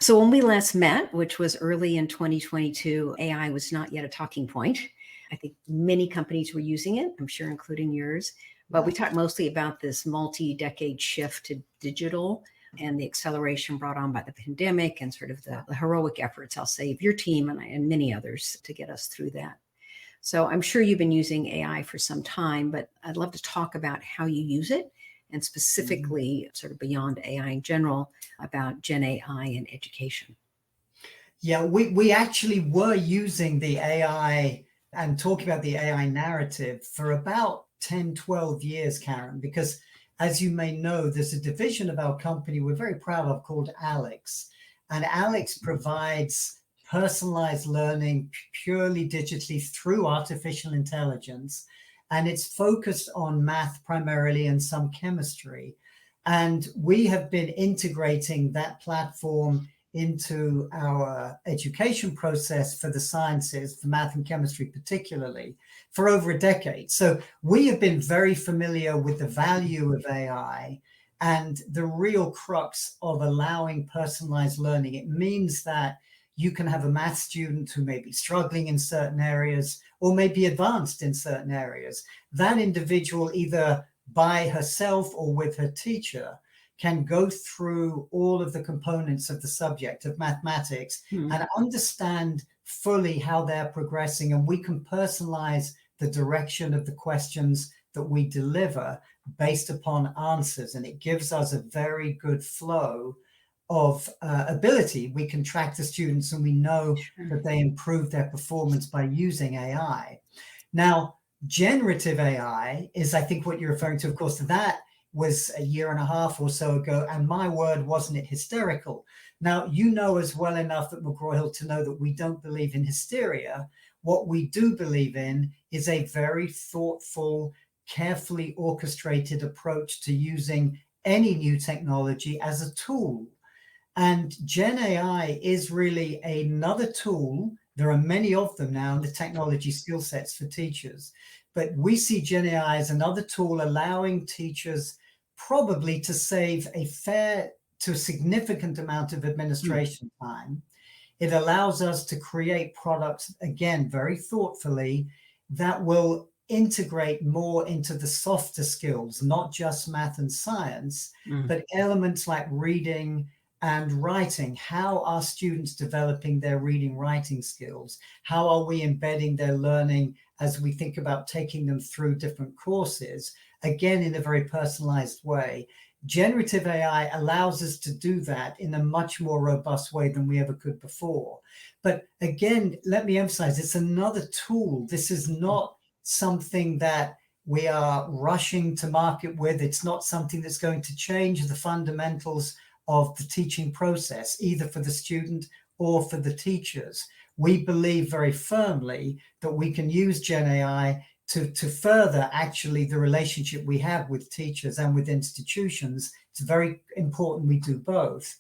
So when we last met, which was early in 2022, AI was not yet a talking point. I think many companies were using it, I'm sure including yours. But we talked mostly about this multi-decade shift to digital and the acceleration brought on by the pandemic and sort of the heroic efforts, I'll say, of your team and many others to get us through that. So I'm sure you've been using AI for some time, but I'd love to talk about how you use it and specifically sort of beyond AI in general about Gen AI in education. Yeah, we actually were using the AI and talking about the AI narrative for about 10, 12 years, Karen, because as you may know, there's a division of our company we're very proud of called Alex. And Alex provides personalized learning purely digitally through artificial intelligence. And it's focused on math primarily and some chemistry. And we have been integrating that platform into our education process for the sciences, for math and chemistry particularly, for over a decade. So we have been very familiar with the value of AI and the real crux of allowing personalized learning. It means that you can have a math student who may be struggling in certain areas or may be advanced in certain areas. That individual, either by herself or with her teacher, can go through all of the components of the subject of mathematics and understand fully how they're progressing. And we can personalize the direction of the questions that we deliver based upon answers. And it gives us a very good flow of ability. We can track the students and we know that they improve their performance by using AI. Now, generative AI is, I think, what you're referring to. Of course, that was a year and a half or so ago, and my word, wasn't it hysterical? Now, you know as well enough at McGraw Hill to know that we don't believe in hysteria. What we do believe in is a very thoughtful, carefully orchestrated approach to using any new technology as a tool. And Gen AI is really another tool. There are many of them now in the technology skill sets for teachers. But we see Gen AI as another tool allowing teachers probably to save a significant amount of administration time. It allows us to create products, again, very thoughtfully, that will integrate more into the softer skills, not just math and science, but elements like reading and writing. How are students developing their reading writing skills? How are we embedding their learning as we think about taking them through different courses, again, in a very personalized way? Generative AI allows us to do that in a much more robust way than we ever could before. But again, let me emphasize, it's another tool. This is not something that we are rushing to market with. It's not something that's going to change the fundamentals of the teaching process, either for the student or for the teachers. We believe very firmly that we can use Gen AI to further actually the relationship we have with teachers and with institutions. It's very important we do both.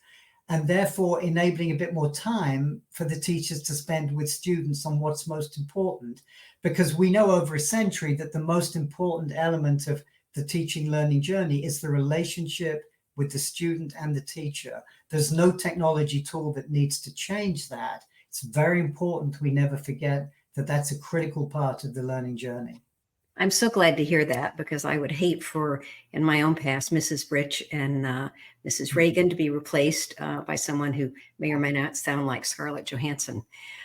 And therefore enabling a bit more time for the teachers to spend with students on what's most important. Because we know over a century that the most important element of the teaching learning journey is the relationship with the student and the teacher. There's no technology tool that needs to change that. It's very important we never forget that that's a critical part of the learning journey. I'm so glad to hear that, because I would hate for, in my own past, Mrs. Rich and Mrs. Reagan to be replaced by someone who may or may not sound like Scarlett Johansson.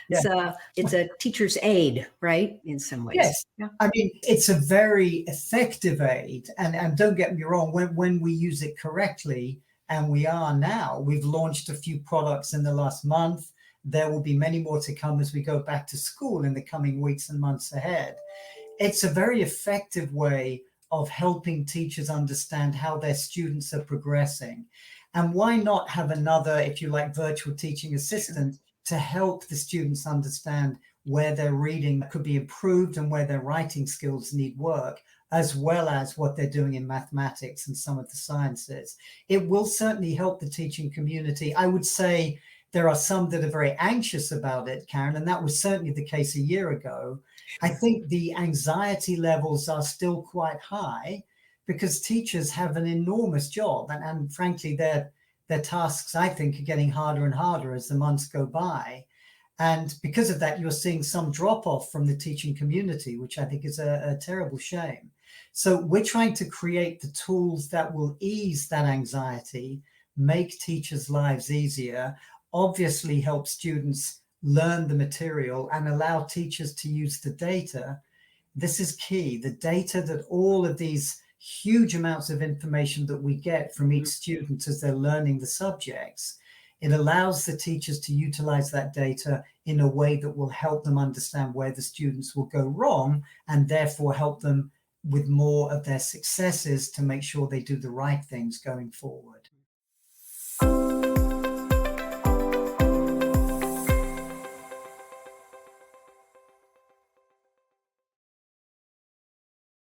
Yeah. So it's a teacher's aid, right? In some ways. Yes. Yeah. I mean, it's a very effective aid. And don't get me wrong, when we use it correctly, and we are now, we've launched a few products in the last month. There will be many more to come as we go back to school in the coming weeks and months ahead. It's a very effective way of helping teachers understand how their students are progressing. And why not have another, if you like, virtual teaching assistant to help the students understand where their reading could be improved and where their writing skills need work, as well as what they're doing in mathematics and some of the sciences. It will certainly help the teaching community. I would say there are some that are very anxious about it, Karen, and that was certainly the case a year ago. I think the anxiety levels are still quite high because teachers have an enormous job, and frankly, they're their tasks, I think, are getting harder and harder as the months go by. And because of that, you're seeing some drop off from the teaching community, which I think is a terrible shame. So we're trying to create the tools that will ease that anxiety, make teachers' lives easier, obviously help students learn the material and allow teachers to use the data. This is key. The data, that all of these huge amounts of information that we get from each student as they're learning the subjects, it allows the teachers to utilize that data in a way that will help them understand where the students will go wrong, and therefore help them with more of their successes to make sure they do the right things going forward.